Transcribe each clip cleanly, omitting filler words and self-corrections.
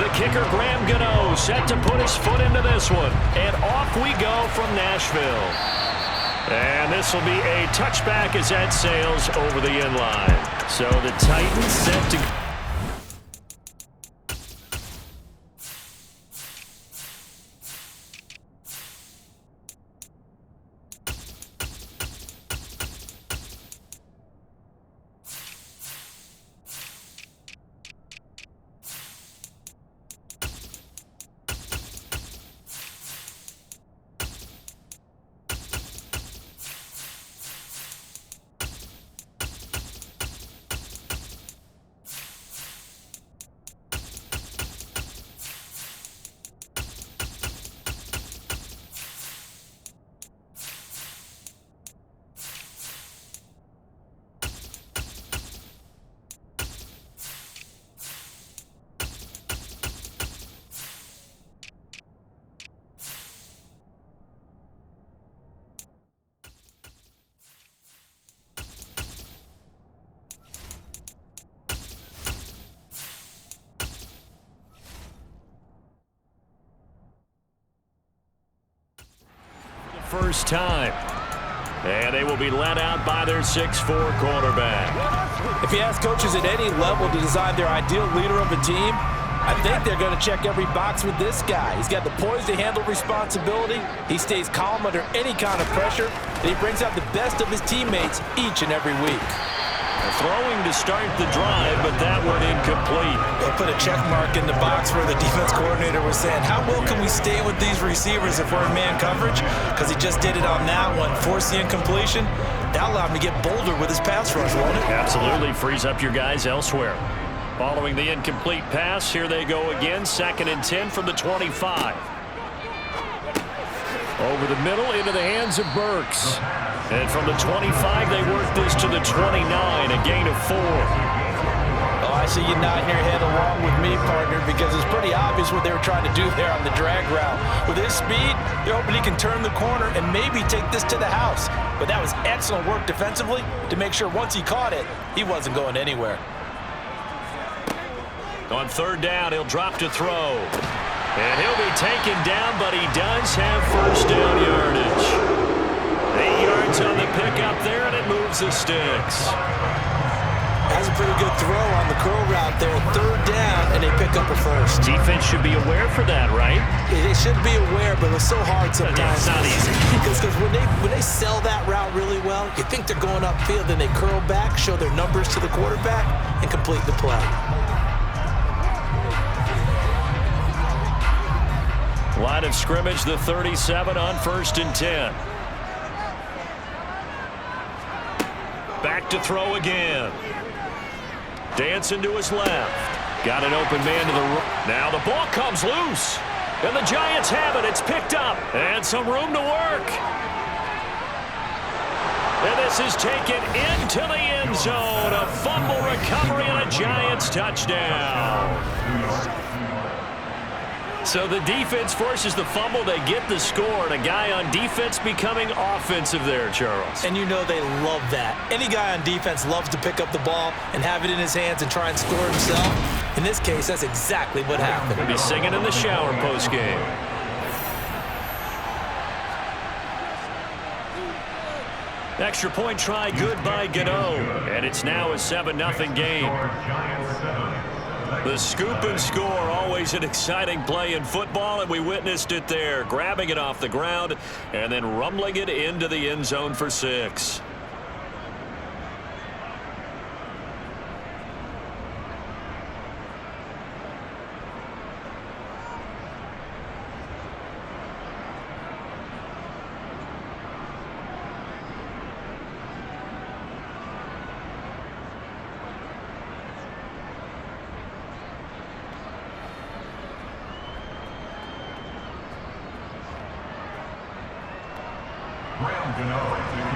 the kicker, Graham Gano, set to put his foot into this one. And off we go from Nashville. And this will be a touchback as that sails over the end line. So the Titans set to... First time. And they will be led out by their 6'4" quarterback. If you ask coaches at any level to design their ideal leader of a team, I think they're going to check every box with this guy. He's got the poise to handle responsibility. He stays calm under any kind of pressure. And he brings out the best of his teammates each and every week. Throwing to start the drive, but that one incomplete. They'll put a check mark in the box where the defense coordinator was saying, how well can we stay with these receivers if we're in man coverage? Because he just did it on that one. Force the incompletion. That allowed him to get bolder with his pass rush, won't it? Absolutely. Frees up your guys elsewhere. Following the incomplete pass, here they go again. 2nd and 10 from the 25. Over the middle into the hands of Burks. And from the 25, they work this to the 29, a gain of 4. Oh, I see you nodding your head along with me, partner, because it's pretty obvious what they were trying to do there on the drag route. With his speed, they're hoping he can turn the corner and maybe take this to the house. But that was excellent work defensively to make sure once he caught it, he wasn't going anywhere. On 3rd down, he'll drop to throw. And he'll be taken down, but he does have first down yardage. 8 yards on the pickup there, and it moves the sticks. Has a pretty good throw on the curl route there. 3rd down, and they pick up a first. Defense should be aware for that, right? They should be aware, but it's so hard sometimes. It's not easy. Because when they sell that route really well, you think they're going upfield, then they curl back, show their numbers to the quarterback, and complete the play. Line of scrimmage, the 37 on 1st and 10. Back to throw again. Dancing to his left. Got an open man to the right. Now the ball comes loose. And the Giants have it. It's picked up. And some room to work. And this is taken into the end zone. A fumble recovery and a Giants touchdown. So the defense forces the fumble. They get the score. And a guy on defense becoming offensive there, Charles. And you know they love that. Any guy on defense loves to pick up the ball and have it in his hands and try and score himself. In this case, that's exactly what happened. He'll be singing in the shower postgame. Extra point try good by Gano. And it's now a 7-0 game. The scoop and score, always an exciting play in football, and we witnessed it there, grabbing it off the ground and then rumbling it into the end zone for 6.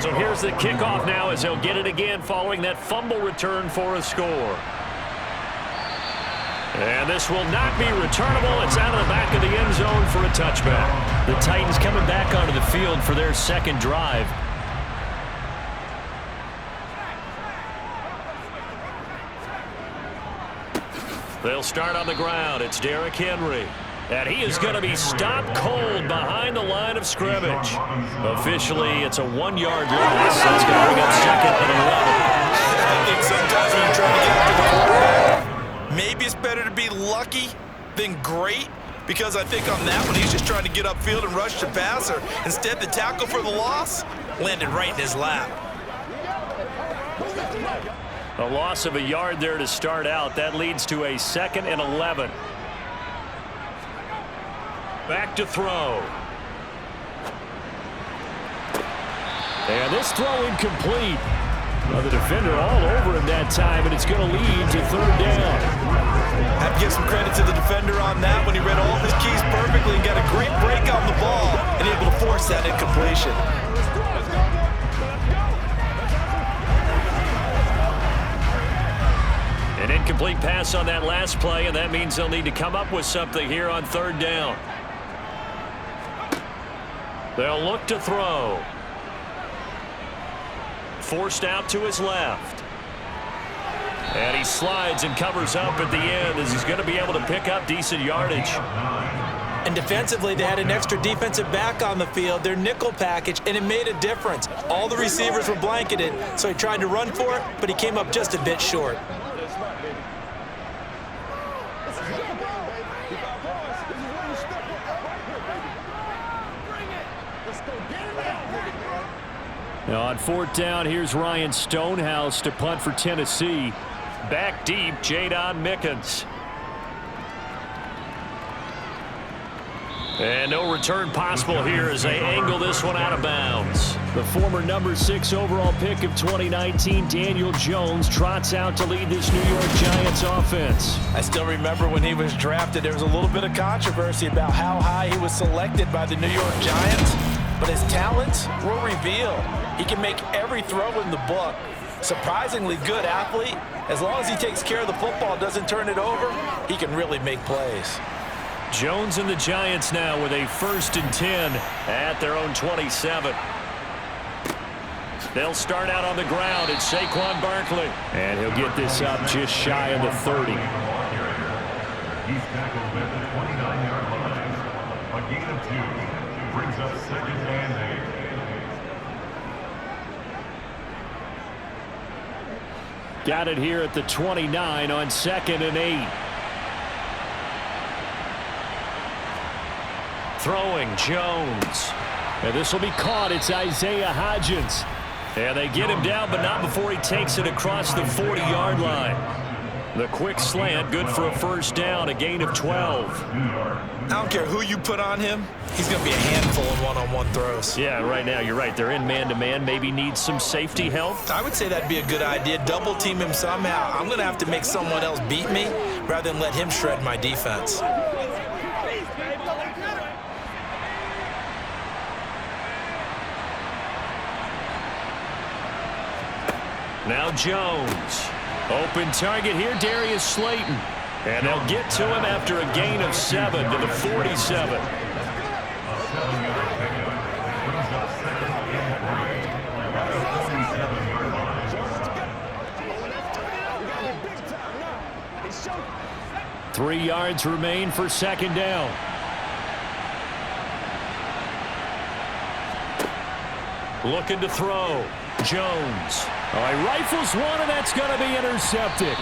So here's the kickoff now as he'll get it again following that fumble return for a score. And this will not be returnable. It's out of the back of the end zone for a touchback. The Titans coming back onto the field for their 2nd drive. They'll start on the ground. It's Derrick Henry. And he is going to be stopped cold behind the line of scrimmage. Officially, it's a 1-yard loss. That's going to bring up second and 11. I think sometimes when you're trying to get after the quarterback, maybe it's better to be lucky than great, because I think on that one, he's just trying to get upfield and rush the passer. Instead, the tackle for the loss landed right in his lap. A loss of a yard there to start out. That leads to a second and 11. Back to throw. And this throw incomplete. Well, the defender all over him that time, and it's going to lead to third down. I have to give some credit to the defender on that when he read all his keys perfectly and got a great break on the ball and able to force that incompletion. An incomplete pass on that last play, and that means they'll need to come up with something here on third down. They'll look to throw. Forced out to his left. And he slides and covers up at the end as he's going to be able to pick up decent yardage. And defensively, they had an extra defensive back on the field, their nickel package, and it made a difference. All the receivers were blanketed, so he tried to run for it, but he came up just a bit short. Now on fourth down, here's Ryan Stonehouse to punt for Tennessee. Back deep, Jadon Mickens. And no return possible here as they angle this one out of bounds. The former number 6 overall pick of 2019, Daniel Jones, trots out to lead this New York Giants offense. I still remember when he was drafted, there was a little bit of controversy about how high he was selected by the New York Giants, but his talents were revealed. He can make every throw in the book. Surprisingly good athlete. As long as he takes care of the football, doesn't turn it over, he can really make plays. Jones and the Giants now with a 1st and 10 at their own 27. They'll start out on the ground. It's Saquon Barkley. And he'll get this up just shy of the 30. He's tackled at the 29-yard line. A gain of 2 brings up 2nd and 8. Got it here at the 29 on 2nd and 8. Throwing, Jones. And this will be caught. It's Isaiah Hodgins. And they get him down, but not before he takes it across the 40-yard line. The quick slant, good for a 1st down, a gain of 12. I don't care who you put on him, he's going to be a handful in one-on-one throws. Yeah, right now, you're right. They're in man-to-man. Maybe needs some safety help. I would say that'd be a good idea. Double team him somehow. I'm going to have to make someone else beat me rather than let him shred my defense. Now Jones. Open target here, Darius Slayton. And they'll get to him after a gain of 7 to the 47. Three yards remain for 2nd down. Looking to throw. Jones. Oh, he rifles one, and that's going to be intercepted.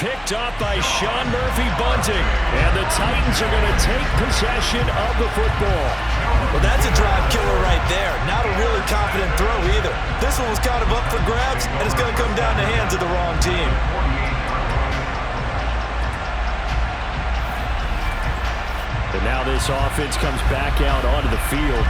Picked off by Sean Murphy-Bunting. And the Titans are going to take possession of the football. Well, that's a drive killer right there. Not a really confident throw either. This one was kind of up for grabs, and it's going to come down the hands of the wrong team. And now this offense comes back out onto the field.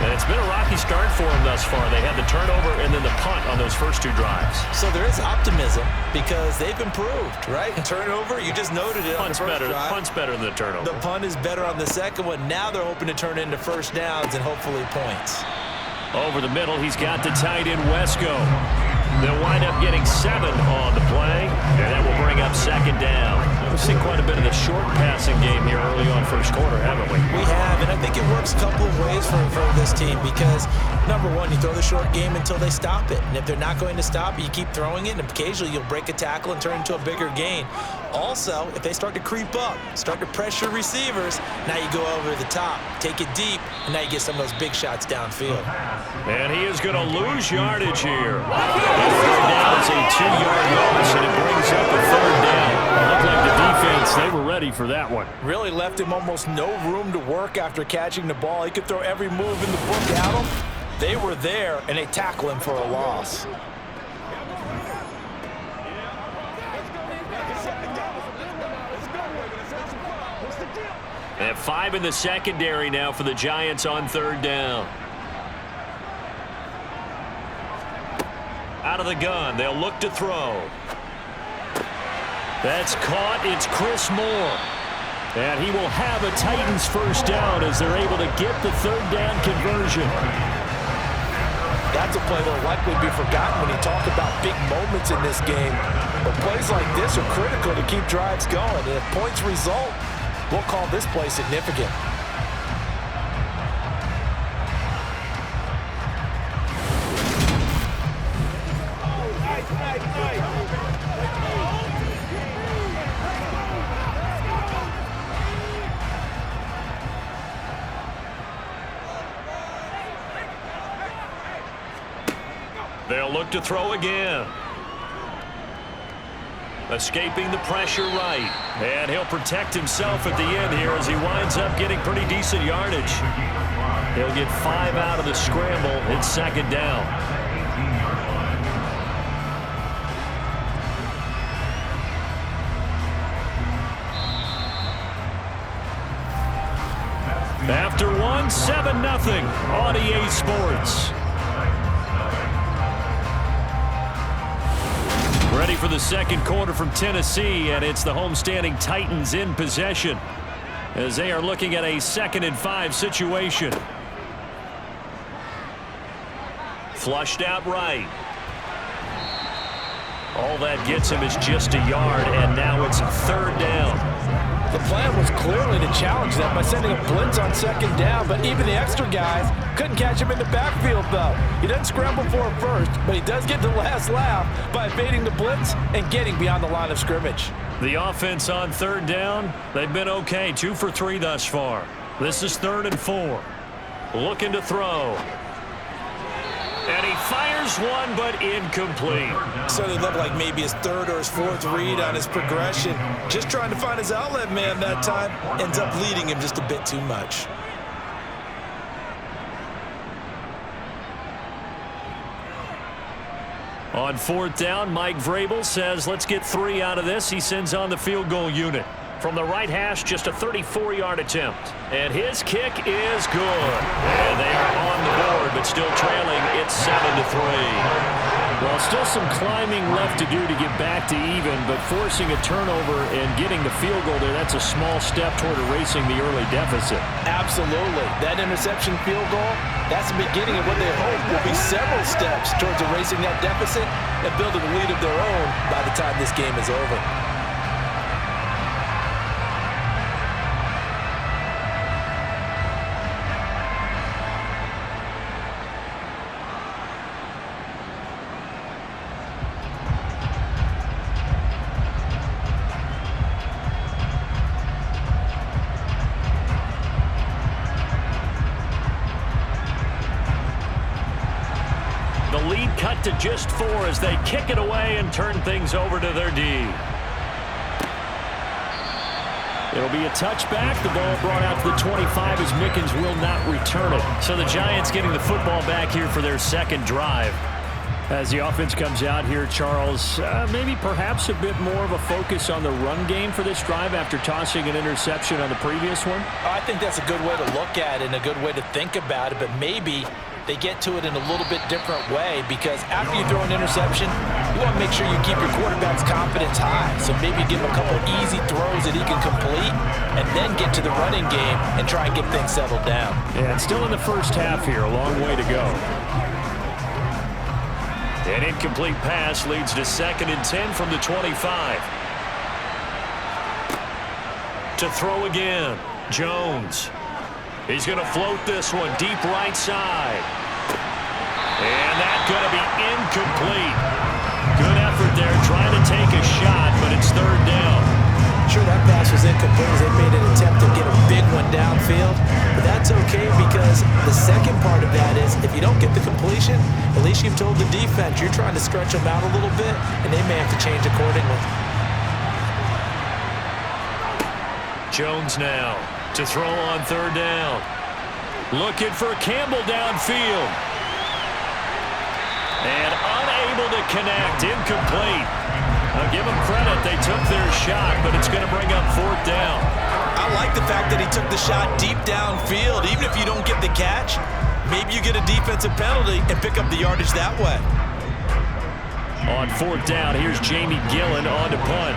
And it's been a rocky start for them thus far. They had the turnover and then the punt on those first 2 drives. So there is optimism because they've improved, right? Turnover, you just noted it on the first drive. Punt's better than the turnover. The punt is better on the second one. Now they're hoping to turn it into 1st downs and hopefully points. Over the middle, he's got the tight end Wesco. They'll wind up getting 7 on the play, and that will bring up 2nd down. We've seen quite a bit of the short passing game here early on first quarter, haven't we? We have, and I think it works a couple of ways for this team because, number one, you throw the short game until they stop it. And if they're not going to stop it, you keep throwing it, and occasionally you'll break a tackle and turn it into a bigger gain. Also, if they start to creep up, start to pressure receivers, now you go over the top, take it deep, and now you get some of those big shots downfield. And he is going to lose yardage here. Now it's a 2-yard loss, and it brings up a third down. It looked like the defense, they were ready for that one. Really left him almost no room to work after catching the ball. He could throw every move in the book at him. They were there, and they tackle him for a loss. They have 5 in the secondary now for the Giants on third down. Out of the gun, they'll look to throw. That's caught. It's Chris Moore. And he will have a Titans first down as they're able to get the third down conversion. That's a play that will likely be forgotten when you talk about big moments in this game. But plays like this are critical to keep drives going. And if points result, we'll call this play significant. They'll look to throw again. Escaping the pressure right. And he'll protect himself at the end here as he winds up getting pretty decent yardage. He'll get 5 out of the scramble. It's second down. After one, 7-0 on EA Sports. Ready for the second quarter from Tennessee, and it's the homestanding Titans in possession as they are looking at a 2nd and 5 situation. Flushed out right. All that gets him is just a yard, and now it's third down. The plan was clearly to challenge them by sending a blitz on second down, but even the extra guys couldn't catch him in the backfield, though. He doesn't scramble for it first, but he does get the last laugh by evading the blitz and getting beyond the line of scrimmage. The offense on third down, they've been okay, 2 for 3 thus far. This is 3rd and 4. Looking to throw. And he fires one, but incomplete. So it looked like maybe his 3rd or his 4th read on his progression. Just trying to find his outlet man that time. Ends up leading him just a bit too much. On 4th down, Mike Vrabel says, let's get 3 out of this. He sends on the field goal unit. From the right hash, just a 34-yard attempt. And his kick is good. And they are on the board, but still trailing. It's 7-3. Well, still some climbing left to do to get back to even, but forcing a turnover and getting the field goal there, that's a small step toward erasing the early deficit. Absolutely. That interception field goal, that's the beginning of what they hope will be several steps towards erasing that deficit and building a lead of their own by the time this game is over. Cut to just 4 as they kick it away and turn things over to their D. It'll be a touchback. The ball brought out to the 25 as Mickens will not return it. So the Giants getting the football back here for their second drive. As the offense comes out here, Charles, maybe perhaps a bit more of a focus on the run game for this drive after tossing an interception on the previous one? I think that's a good way to look at it and a good way to think about it, but maybe they get to it in a little bit different way because after you throw an interception, you want to make sure you keep your quarterback's confidence high. So maybe give him a couple easy throws that he can complete and then get to the running game and try and get things settled down. Yeah, it's still in the first half here. A long way to go. An incomplete pass leads to 2nd and 10 from the 25. to throw again. Jones. He's going to float this one deep right side. And that's going to be incomplete. Good effort there trying to take a shot, but it's third down. Sure, that pass was incomplete as they made an attempt to get a big one downfield. But that's okay because the second part of that is if you don't get the completion, at least you've told the defense you're trying to stretch them out a little bit, and they may have to change accordingly. Jones now to throw on third down. Looking for Campbell downfield. And unable to connect, incomplete. I'll give them credit, they took their shot, but it's going to bring up fourth down. I like the fact that he took the shot deep downfield. Even if you don't get the catch, maybe you get a defensive penalty and pick up the yardage that way. On fourth down, here's Jamie Gillen on to punt.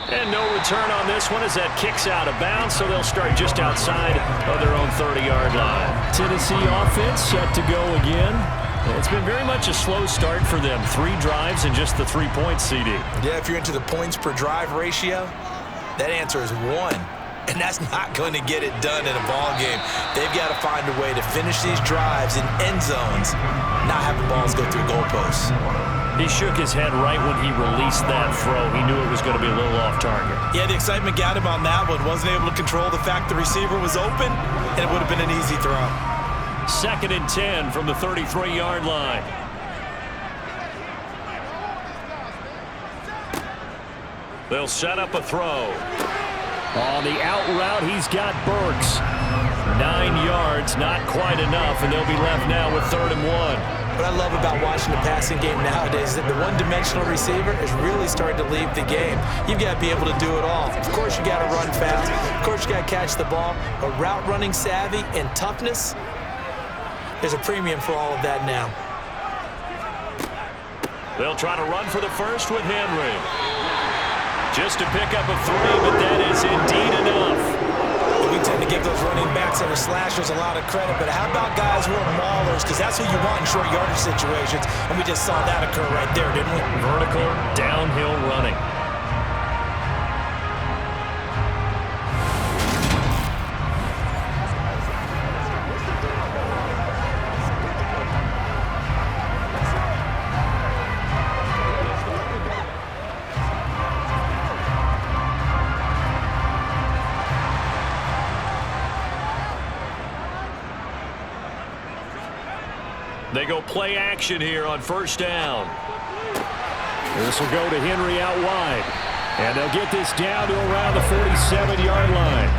And no return on this one as that kicks out of bounds, so they'll start just outside of their own 30-yard line. Tennessee offense set to go again. It's been very much a slow start for them. 3 drives and just the 3 points, CD. Yeah, if you're into the points per drive ratio, that answer is 1. And that's not going to get it done in a ball game. They've got to find a way to finish these drives in end zones, not have the balls go through goalposts. He shook his head right when he released that throw. He knew it was going to be a little off target. Yeah, the excitement got him on that one. Wasn't able to control the fact the receiver was open, and it would have been an easy throw. 2nd and 10 from the 33-yard line. They'll set up a throw. On the out route, he's got Burks. 9 yards, not quite enough, and they'll be left now with 3rd and 1. What I love about watching the passing game nowadays is that the one-dimensional receiver is really starting to leave the game. You've got to be able to do it all. Of course, you got to run fast. Of course, you got to catch the ball. But route running savvy and toughness, there's a premium for all of that now. They'll try to run for the first with Henry. Just to pick up a 3, but that is indeed enough. We tend to give those running backs and the slashers a lot of credit, but how about guys who are maulers? Because that's who you want in short yardage situations, and we just saw that occur right there, didn't we? Vertical, downhill running. They go play action here on first down. This will go to Henry out wide. And they'll get this down to around the 47-yard line.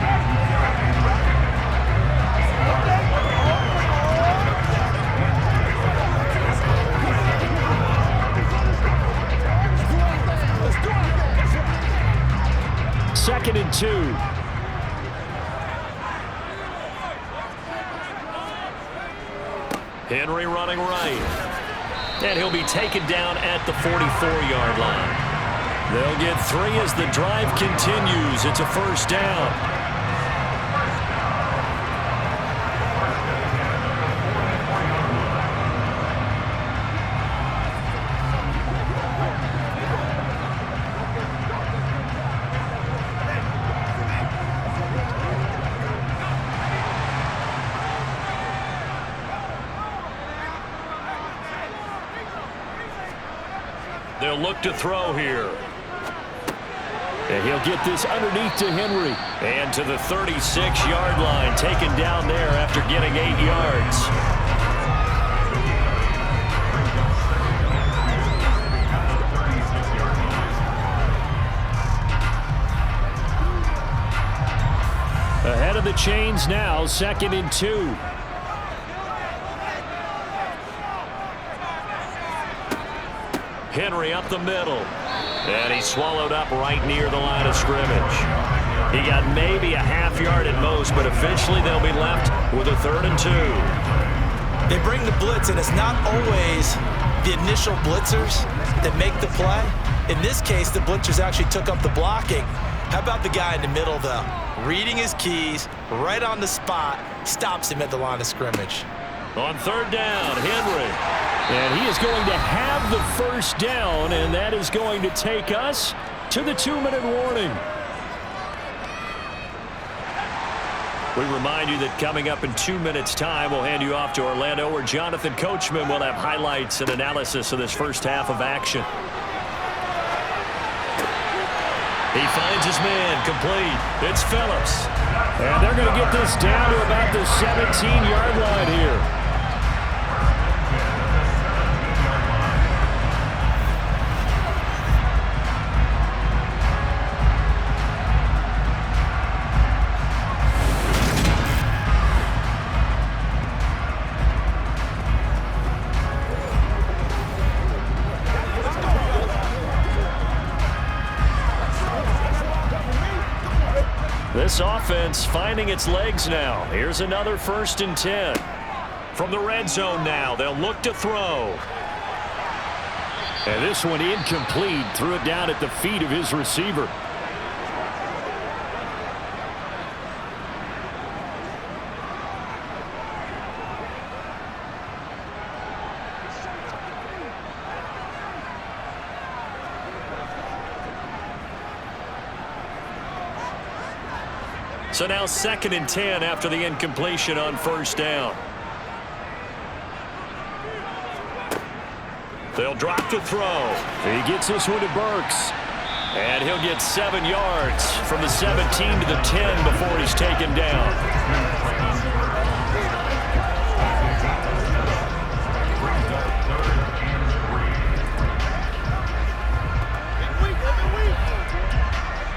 Second and 2. Henry running right. And he'll be taken down at the 44-yard line. They'll get 3 as the drive continues. It's a first down. They'll look to throw here. And he'll get this underneath to Henry. And to the 36-yard line, taken down there after getting 8 yards. Ahead of the chains now, 2nd and 2. Henry up the middle. And he's swallowed up right near the line of scrimmage. He got maybe a half yard at most, but eventually they'll be left with a 3rd and 2. They bring the blitz, and it's not always the initial blitzers that make the play. In this case, the blitzers actually took up the blocking. How about the guy in the middle, though? Reading his keys, right on the spot, stops him at the line of scrimmage. On 3rd down, Henry. And he is going to have the first down, and that is going to take us to the 2-minute warning. We remind you that coming up in 2 minutes' time, we'll hand you off to Orlando, where Jonathan Coachman will have highlights and analysis of this first half of action. He finds his man complete. It's Phillips. And they're going to get this down to about the 17-yard line here. This offense finding its legs now. Here's another 1st and 10. From the red zone now, they'll look to throw. And this one incomplete. Threw it down at the feet of his receiver. So now 2nd and 10 after the incompletion on 1st down. They'll drop to throw. He gets this one to Burks. And he'll get 7 yards from the 17 to the 10 before he's taken down.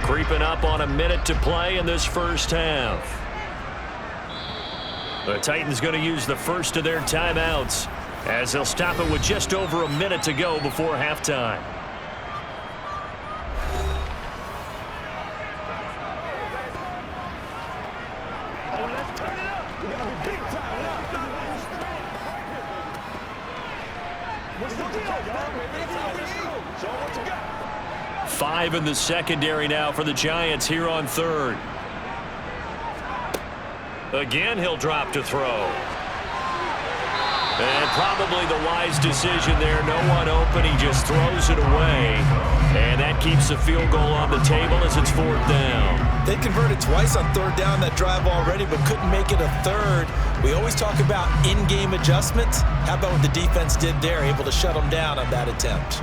Creeping up on a minute to play in this first half. The Titans going to use the first of their timeouts as they'll stop it with just over a minute to go before halftime. Five in the secondary now for the Giants here on 3rd. Again, he'll drop to throw. And probably the wise decision there. No one open. He just throws it away. And that keeps the field goal on the table as it's 4th down. They converted twice on 3rd down that drive already, but couldn't make it a 3rd. We always talk about in-game adjustments. How about what the defense did there? Able to shut them down on that attempt.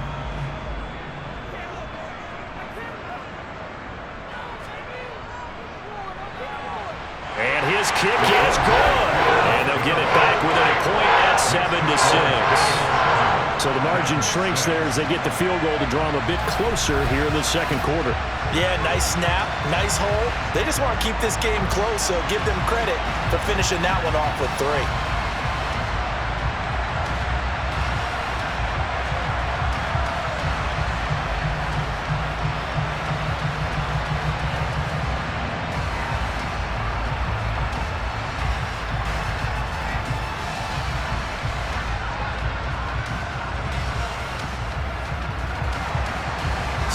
His kick is good. And they'll get it back within a point at 7-6. So the margin shrinks there as they get the field goal to draw them a bit closer here in the 2nd quarter. Yeah, nice snap, nice hole. They just want to keep this game close, so give them credit for finishing that one off with 3.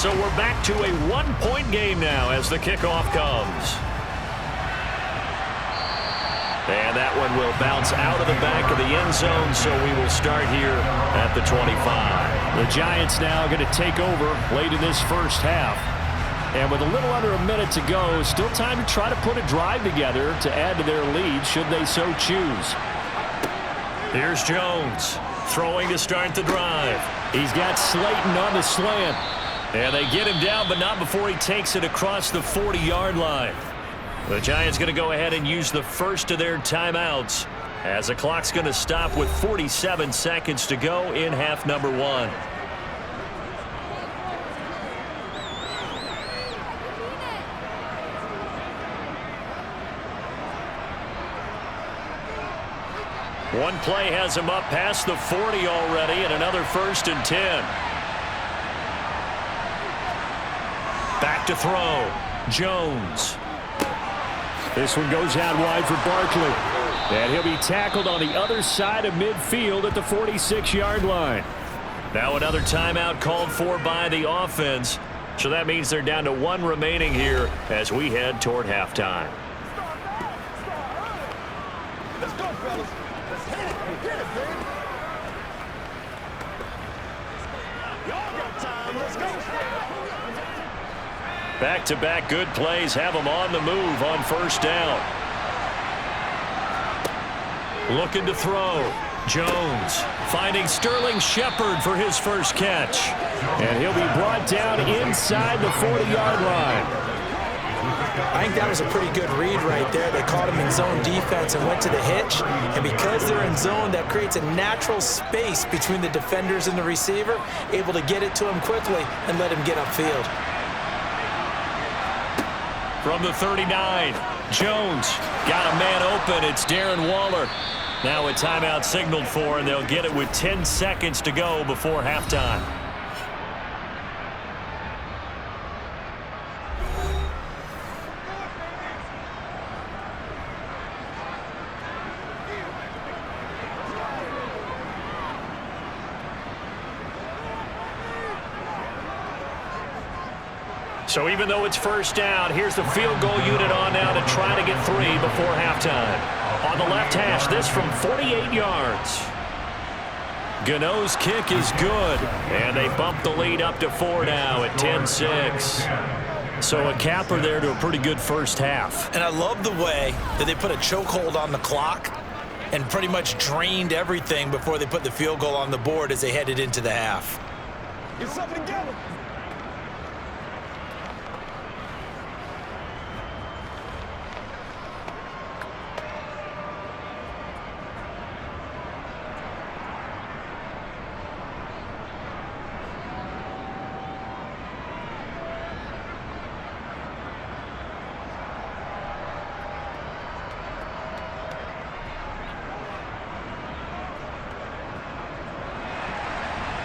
So we're back to a 1-point game now as the kickoff comes. And that one will bounce out of the back of the end zone, so we will start here at the 25. The Giants now going to take over late in this first half. And with a little under a minute to go, still time to try to put a drive together to add to their lead should they so choose. Here's Jones throwing to start the drive. He's got Slayton on the slant. And they get him down, but not before he takes it across the 40-yard line. The Giants going to go ahead and use the first of their timeouts as the clock's going to stop with 47 seconds to go in half number 1. One play has him up past the 40 already, and another 1st and 10. Back to throw. Jones. This one goes out wide for Barkley. And he'll be tackled on the other side of midfield at the 46-yard line. Now another timeout called for by the offense. So that means they're down to 1 remaining here as we head toward halftime. Let's go, fellas. Let's hit it. Get it, man. Back-to-back good plays have them on the move on first down. Looking to throw. Jones finding Sterling Shepard for his first catch. And he'll be brought down inside the 40-yard line. I think that was a pretty good read right there. They caught him in zone defense and went to the hitch. And because they're in zone, that creates a natural space between the defenders and the receiver, able to get it to him quickly and let him get upfield. From the 39, Jones got a man open. It's Darren Waller. Now a timeout signaled for, and they'll get it with 10 seconds to go before halftime. So even though it's first down, here's the field goal unit on now to try to get 3 before halftime. On the left hash, this from 48 yards. Gano's kick is good, and they bump the lead up to 4 now at 10-6. So a capper there to a pretty good first half. And I love the way that they put a chokehold on the clock and pretty much drained everything before they put the field goal on the board as they headed into the half. Get something together.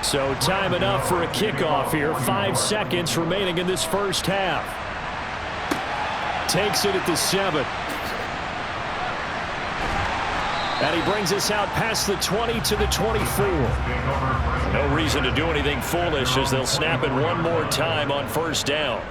So time enough for a kickoff here. 5 seconds remaining in this first half. Takes it at the 7. And he brings us out past the 20 to the 24. No reason to do anything foolish as they'll snap it one more time on first down.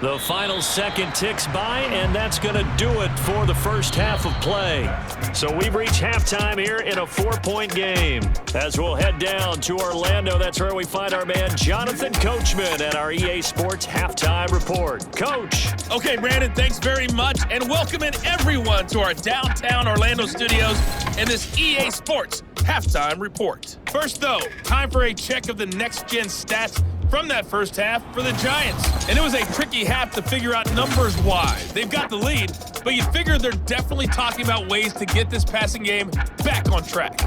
The final second ticks by, and that's going to do it for the first half of play. So we've reached halftime here in a 4-point game. As we'll head down to Orlando, that's where we find our man Jonathan Coachman at our EA Sports Halftime Report. Coach. Okay, Brandon, thanks very much, and welcoming everyone to our downtown Orlando studios in this EA Sports Halftime Report. First, though, time for a check of the next-gen stats from that first half for the Giants. And it was a tricky half to figure out numbers-wise. They've got the lead, but you figure they're definitely talking about ways to get this passing game back on track.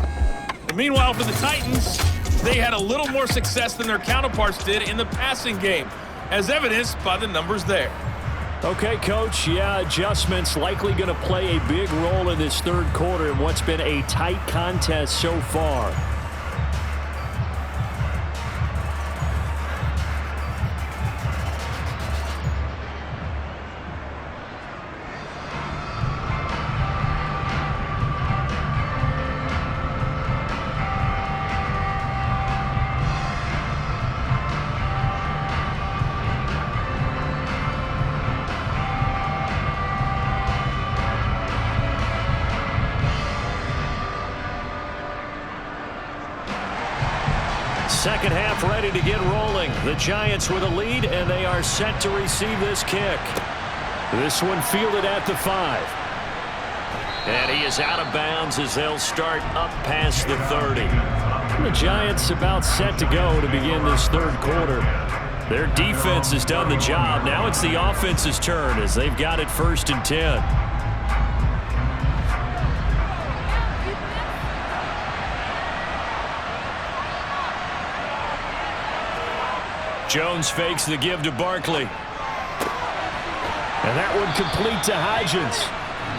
And meanwhile, for the Titans, they had a little more success than their counterparts did in the passing game, as evidenced by the numbers there. Okay, Coach, yeah, adjustments likely going to play a big role in this third quarter in what's been a tight contest so far. Second half ready to get rolling. The Giants with a lead, and they are set to receive this kick. This one fielded at the 5. And he is out of bounds as they'll start up past the 30. The Giants about set to go to begin this third quarter. Their defense has done the job. Now it's the offense's turn as they've got it 1st and 10. Jones fakes the give to Barkley. And that one complete to Hygins.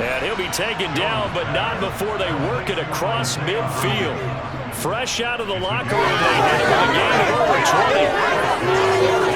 And he'll be taken down, but not before they work it across midfield. Fresh out of the locker room, they head into the game at over 20.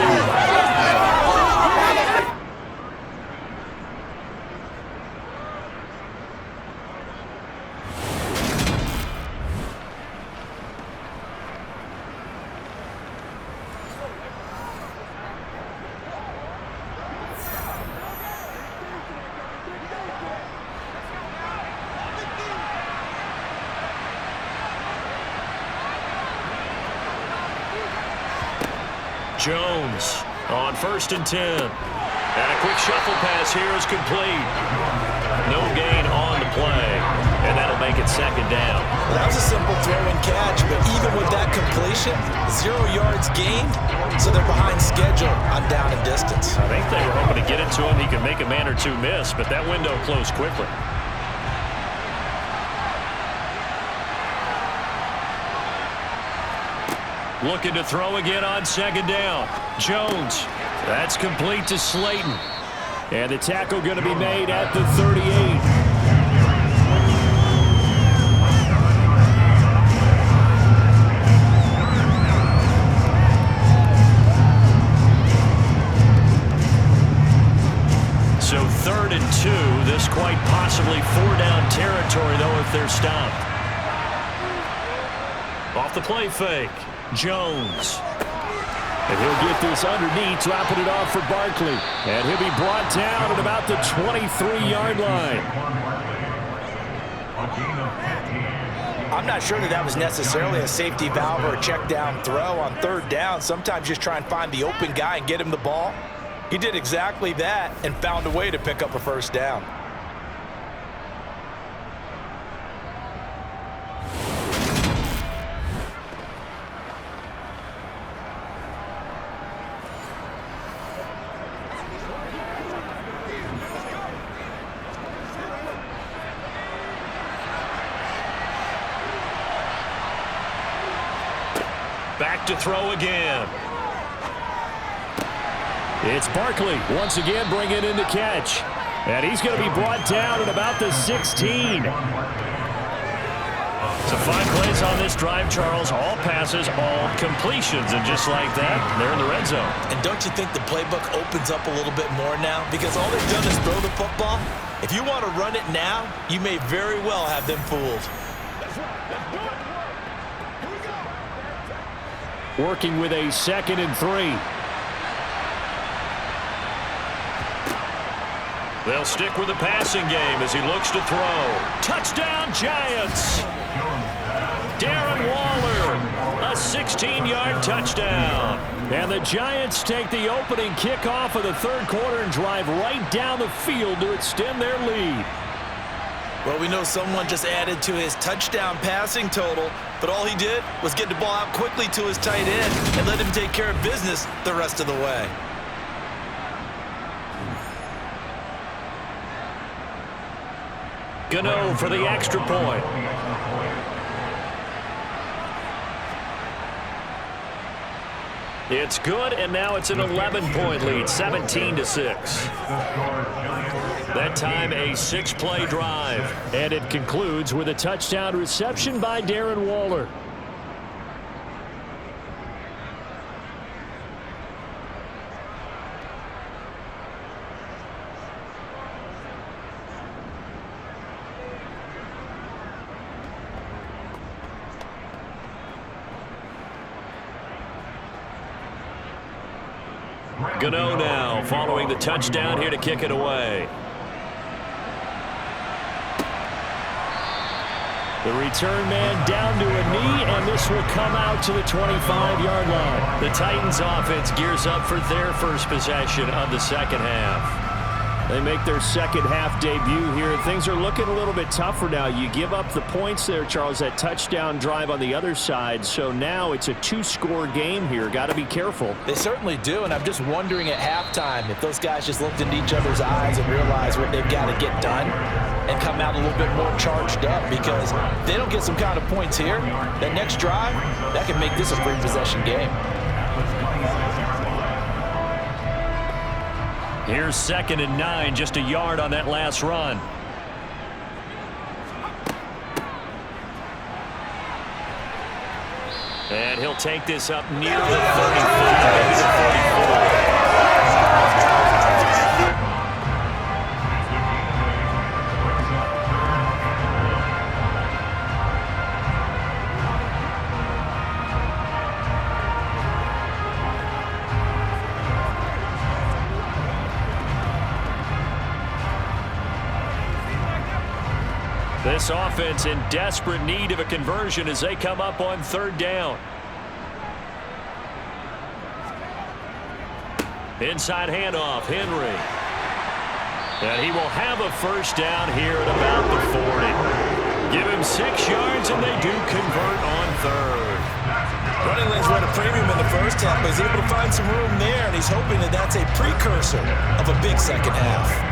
Jones On 1st and 10. And a quick shuffle pass here is complete. No gain on the play. And that'll make it 2nd down. Well, that was a simple throw and catch, but even with that completion, 0 yards gained, so they're behind schedule on down and distance. I think they were hoping to get it to him. He could make a man or two miss, but that window closed quickly. Looking to throw again on 2nd down. Jones. That's complete to Slayton. And the tackle going to be made at the 38. So 3rd and 2. This quite possibly 4-down territory, though, if they're stopped. Off the play fake. Jones. And he'll get this underneath, dropping it off for Barkley. And he'll be brought down at about the 23-yard line. I'm not sure that was necessarily a safety valve or a check down throw on 3rd down. Sometimes just try and find the open guy and get him the ball. He did exactly that and found a way to pick up a 1st down. Back to throw again. It's Barkley once again bringing in the catch. And he's going to be brought down at about the 16. So 5 plays on this drive, Charles. All passes, all completions. And just like that, they're in the red zone. And don't you think the playbook opens up a little bit more now? Because all they've done is throw the football. If you want to run it now, you may very well have them fooled. Working with a 2nd and 3. They'll stick with the passing game as he looks to throw. Touchdown, Giants! Darren Waller, a 16-yard touchdown. And the Giants take the opening kickoff of the 3rd quarter and drive right down the field to extend their lead. Well, we know someone just added to his touchdown passing total, but all he did was get the ball out quickly to his tight end and let him take care of business the rest of the way. Gano for the extra point. It's good, and now it's an 11-point lead, 17-6. That time, a 6-play drive. And it concludes with a touchdown reception by Darren Waller. Gano now following the touchdown here to kick it away. The return man down to a knee, and this will come out to the 25-yard line. The Titans offense gears up for their first possession of the 2nd half. They make their 2nd half debut here. Things are looking a little bit tougher now. You give up the points there, Charles, that touchdown drive on the other side. So now it's a 2-score game here. Got to be careful. They certainly do, and I'm just wondering at halftime if those guys just looked into each other's eyes and realized what they've got to get done and come out a little bit more charged up, because if they don't get some kind of points here, that next drive, that could make this a free possession game. Here's 2nd and 9, just a yard on that last run. And he'll take this up near the 35, maybe the 44. This offense in desperate need of a conversion as they come up on 3rd down. Inside handoff, Henry. And he will have a first down here at about the 40. Give him 6 yards, and they do convert on third. Running lanes were at a premium in the first half, but he's able to find some room there, and he's hoping that that's a precursor of a big second half.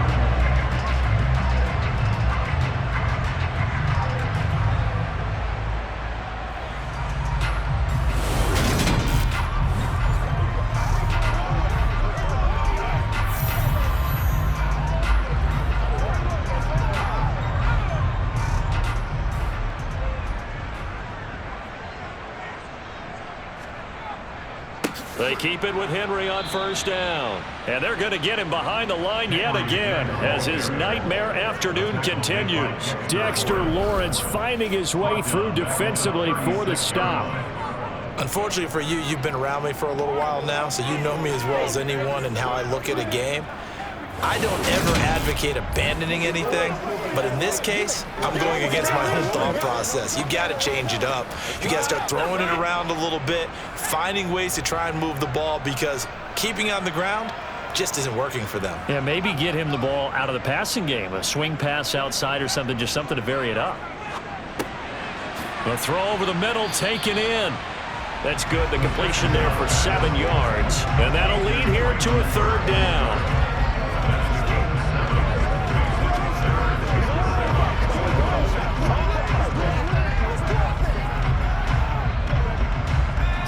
They keep it with Henry on first down. And they're going to get him behind the line yet again as his nightmare afternoon continues. Dexter Lawrence finding his way through defensively for the stop. Unfortunately for you, you've been around me for a little while now, so you know me as well as anyone and how I look at a game. I don't ever advocate abandoning anything, but in this case, I'm going against my own thought process. You got to change it up. You got to start throwing it around a little bit, finding ways to try and move the ball, because keeping on the ground just isn't working for them. Yeah, maybe get him the ball out of the passing game, a swing pass outside or something, just something to vary it up. The throw over the middle taken in. That's good. The completion there for 7 yards, and that'll lead here to a third down.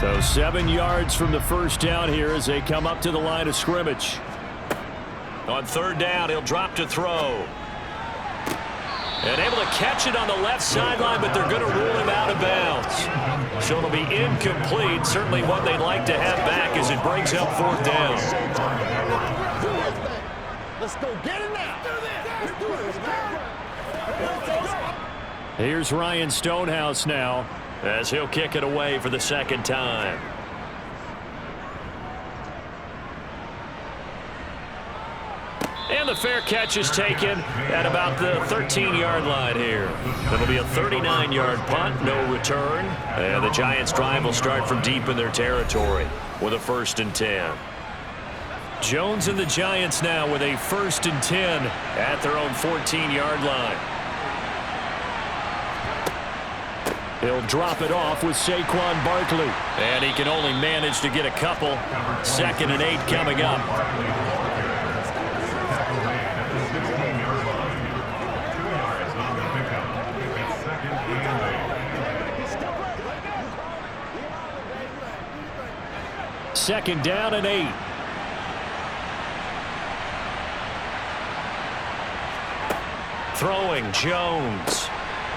So 7 yards from the first down here as they come up to the line of scrimmage. On third down, he'll drop to throw. And able to catch it on the left sideline, but they're going to rule him out of bounds. So it'll be incomplete. Certainly one they'd like to have back as it brings up fourth down. Let's go get it now. Let's do this, man. Here's Ryan Stonehouse now as he'll kick it away for the second time. And the fair catch is taken at about the 13-yard line here. It'll be a 39-yard punt, no return. And the Giants' drive will start from deep in their territory with a 1st and 10. Jones and the Giants now with a 1st and 10 at their own 14-yard line. He'll drop it off with Saquon Barkley. And he can only manage to get a couple. 2nd and 8 coming up. Second down and 8. Throwing Jones.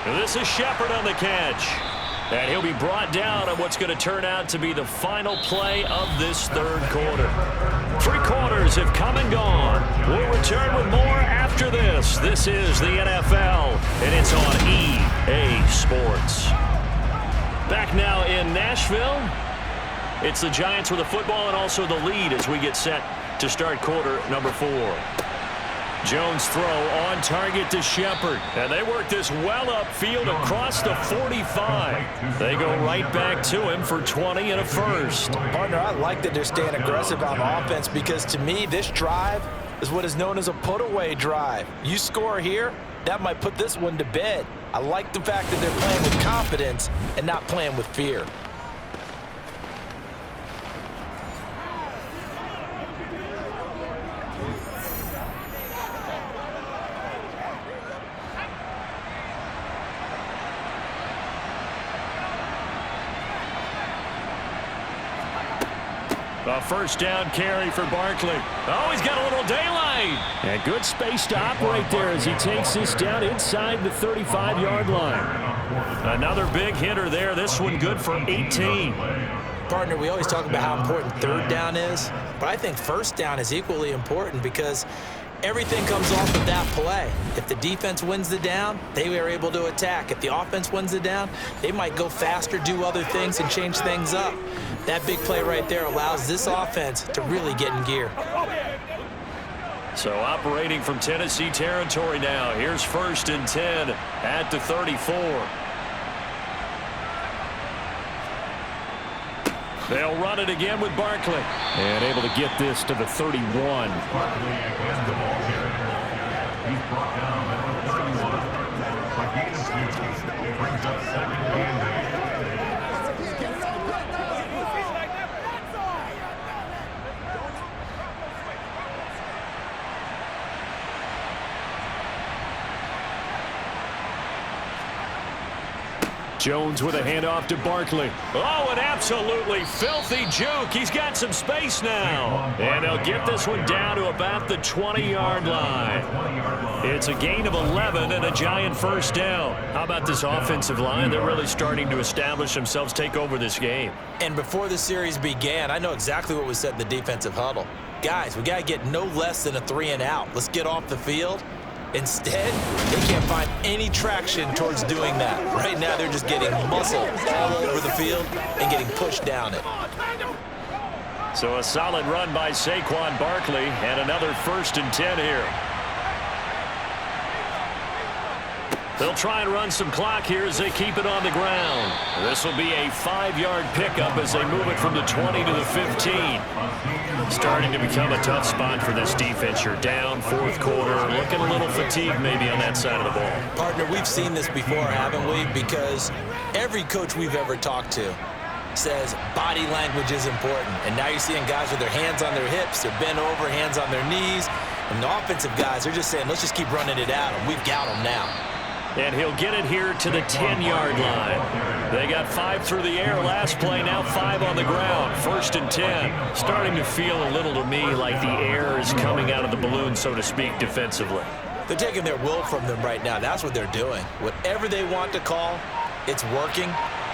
This is Shepard on the catch. And he'll be brought down on what's going to turn out to be the final play of this third quarter. 3 quarters have come and gone. We'll return with more after this. This is the NFL, and it's on EA Sports. Back now in Nashville. It's the Giants with the football and also the lead as we get set to start quarter number 4. Jones throw on target to Shepard. And they work this well upfield across the 45. They go right back to him for 20 and a first. Partner, I like that they're staying aggressive on offense because to me, this drive is what is known as a put-away drive. You score here, that might put this one to bed. I like the fact that they're playing with confidence and not playing with fear. A first down carry for Barkley. Oh, he's got a little daylight. And good space to operate there as he takes this down inside the 35-yard line. Another big hitter there. This one good for 18. Partner, we always talk about how important third down is, but I think first down is equally important because everything comes off of that play. If the defense wins the down, they are able to attack. If the offense wins the down, they might go faster, do other things, and change things up. That big play right there allows this offense to really get in gear. So operating from Tennessee territory now. Here's 1st and 10 at the 34. They'll run it again with Barkley. And able to get this to the 31. Barkley again the ball carrier. He's brought down at the 31. A gain of 2. Brings up second and 8. Jones with a handoff to Barkley. Oh, an absolutely filthy juke. He's got some space now. And they'll get this one down to about the 20-yard line. It's a gain of 11 and a Giant first down. How about this offensive line? They're really starting to establish themselves, take over this game. And before the series began, I know exactly what was said in the defensive huddle. Guys, we got to get no less than a 3-and-out. Let's get off the field. Instead, they can't find any traction towards doing that. Right now, they're just getting muscle all over the field and getting pushed down it. So a solid run by Saquon Barkley and another 1st and 10 here. They'll try and run some clock here as they keep it on the ground. This will be a 5-yard pickup as they move it from the 20 to the 15. Starting to become a tough spot for this defense. You're down 4th quarter, looking a little fatigued maybe on that side of the ball. Partner, we've seen this before, haven't we? Because every coach we've ever talked to says body language is important. And now you're seeing guys with their hands on their hips, they're bent over, hands on their knees. And the offensive guys, they're just saying, let's just keep running it out, and we've got them now. And he'll get it here to the 10-yard line. They got 5 through the air last play, now 5 on the ground. 1st and 10. Starting to feel a little to me like the air is coming out of the balloon, so to speak, defensively. They're taking their will from them right now. That's what they're doing. Whatever they want to call, it's working.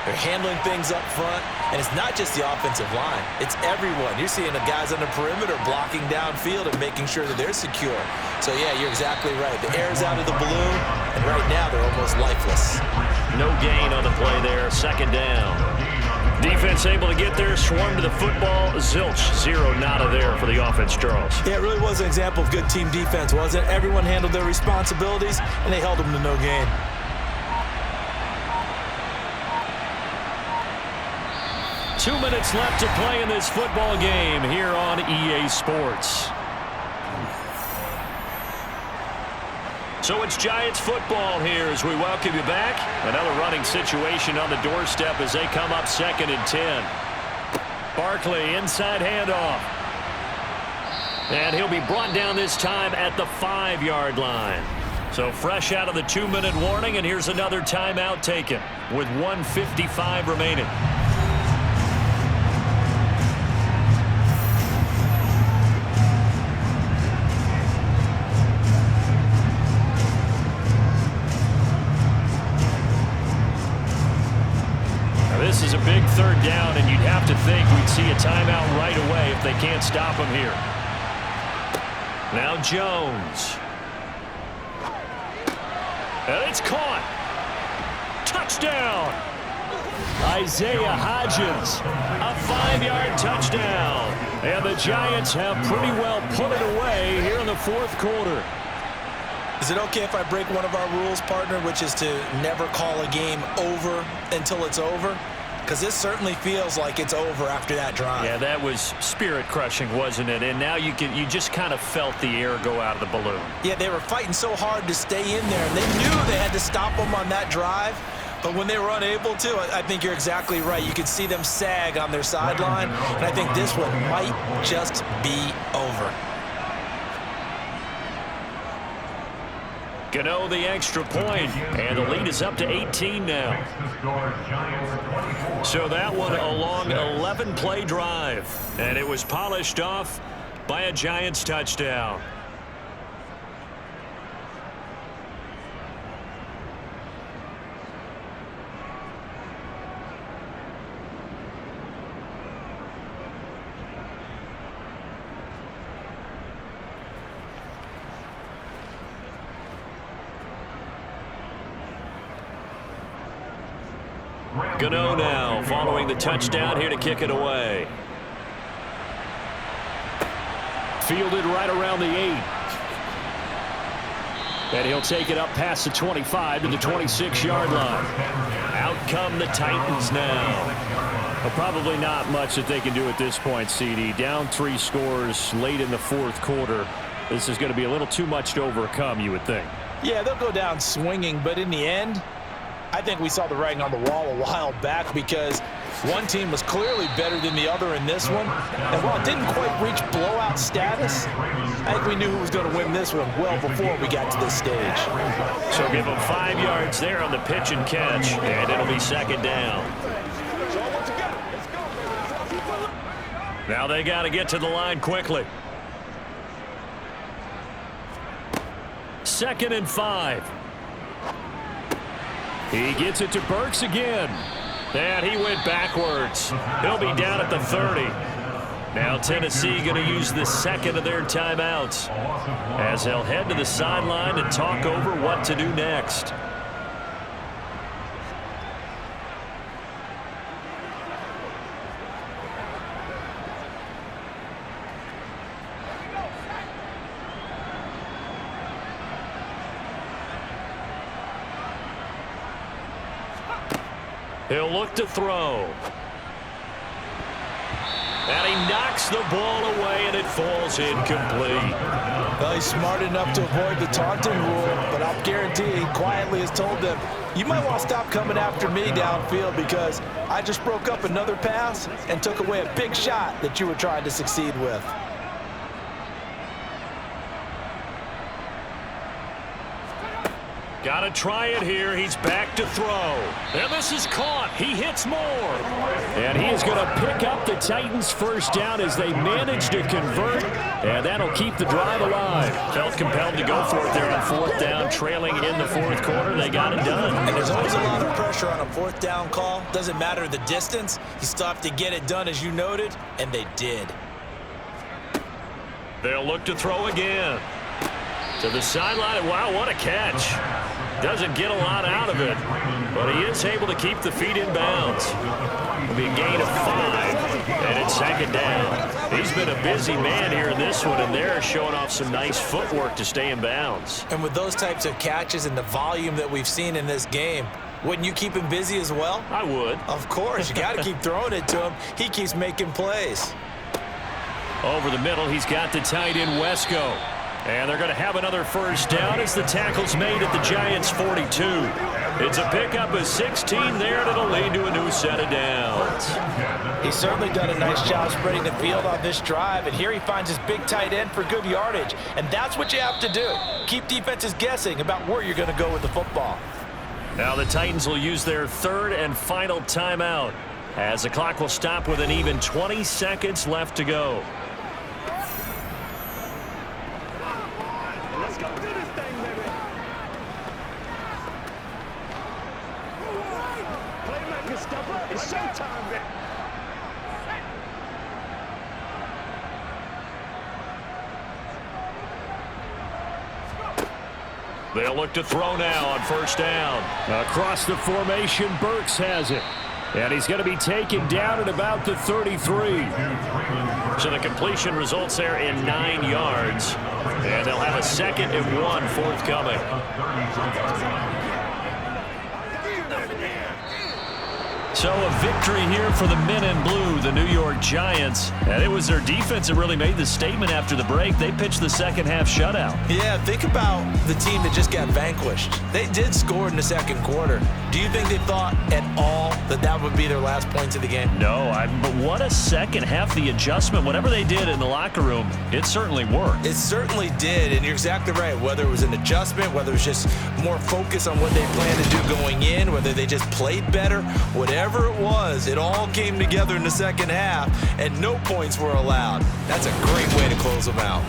They're handling things up front. And it's not just the offensive line. It's everyone. You're seeing the guys on the perimeter blocking downfield and making sure that they're secure. So, yeah, you're exactly right. The air's out of the balloon, and right now they're almost lifeless. No gain on the play there. 2nd down. Defense able to get there, swarm to the football. Zilch, 0 nada there for the offense, Charles. Yeah, it really was an example of good team defense, wasn't it? Everyone handled their responsibilities, and they held them to no gain. 2 minutes left to play in this football game here on EA Sports. So it's Giants football here as we welcome you back. Another running situation on the doorstep as they come up 2nd and 10. Barkley, inside handoff. And he'll be brought down this time at the 5-yard line. So fresh out of the 2-minute warning, and here's another timeout taken with 1:55 remaining. This is a big 3rd down, and you'd have to think we'd see a timeout right away if they can't stop him here. Now Jones. And it's caught. Touchdown. Isaiah Hodgins. A 5-yard touchdown. And the Giants have pretty well put it away here in the 4th quarter. Is it okay if I break one of our rules, partner, which is to never call a game over until it's over? Because this certainly feels like it's over after that drive. Yeah, that was spirit-crushing, wasn't it? And now you just kind of felt the air go out of the balloon. Yeah, they were fighting so hard to stay in there, and they knew they had to stop them on that drive. But when they were unable to, I think you're exactly right. You could see them sag on their sideline, and I think this one might just be over. Gano the extra point, and the lead is up to 18 now. So that one a long 11-play drive, and it was polished off by a Giants touchdown. Gano now following the touchdown here to kick it away. Fielded right around the 8. And he'll take it up past the 25 to the 26-yard line. Out come the Titans now. Well, probably not much that they can do at this point, CD. Down 3 scores late in the fourth quarter. This is going to be a little too much to overcome, you would think. Yeah, they'll go down swinging, but in the end, I think we saw the writing on the wall a while back because one team was clearly better than the other in this one. And while it didn't quite reach blowout status, I think we knew who was going to win this one well before we got to this stage. So give them 5 yards there on the pitch and catch, and it'll be second down. Now they got to get to the line quickly. 2nd and 5. He gets it to Burks again. And he went backwards. He'll be down at the 30. Now Tennessee going to use the second of their timeouts as they'll head to the sideline and talk over what to do next. He'll look to throw. And he knocks the ball away, and it falls incomplete. Well, he's smart enough to avoid the taunting rule, but I'll guarantee he quietly has told them, you might want to stop coming after me downfield because I just broke up another pass and took away a big shot that you were trying to succeed with. Got to try it here. He's back to throw. And this is caught. He hits more. And he is going to pick up the Titans' first down as they manage to convert. And that'll keep the drive alive. Felt compelled to go for it there on 4th down, trailing in the 4th quarter. They got it done. And there's always a lot of pressure on a 4th down call. Doesn't matter the distance. You still have to get it done, as you noted, and they did. They'll look to throw again. To the sideline. Wow, what a catch. Doesn't get a lot out of it, but he is able to keep the feet in bounds. It'll be a gain of 5, and it's second down. He's been a busy man here in this one, and they're showing off some nice footwork to stay in bounds. And with those types of catches and the volume that we've seen in this game, wouldn't you keep him busy as well? I would. Of course. You got to keep throwing it to him. He keeps making plays. Over the middle, he's got the tight end Wesco. And they're going to have another first down as the tackle's made at the Giants' 42. It's a pickup of 16 there, and it'll lead to a new set of downs. He's certainly done a nice job spreading the field on this drive, and here he finds his big tight end for good yardage. And that's what you have to do. Keep defenses guessing about where you're going to go with the football. Now the Titans will use their 3rd and final timeout as the clock will stop with an even 20 seconds left to go. They'll look to throw now on 1st down. Across the formation, Burks has it. And he's going to be taken down at about the 33. So the completion results there in 9 yards. And they'll have a 2nd and 1 forthcoming. So a victory here for the men in blue, the New York Giants. And it was their defense that really made the statement after the break. They pitched the second half shutout. Yeah, think about the team that just got vanquished. They did score in the 2nd quarter. Do you think they thought at all that that would be their last points of the game? No, but what a second half. The adjustment, whatever they did in the locker room, it certainly worked. It certainly did, and you're exactly right. Whether it was an adjustment, whether it was just more focus on what they planned to do going in, whether they just played better, whatever it was, it all came together in the 2nd half, and no points were allowed. That's a great way to close them out.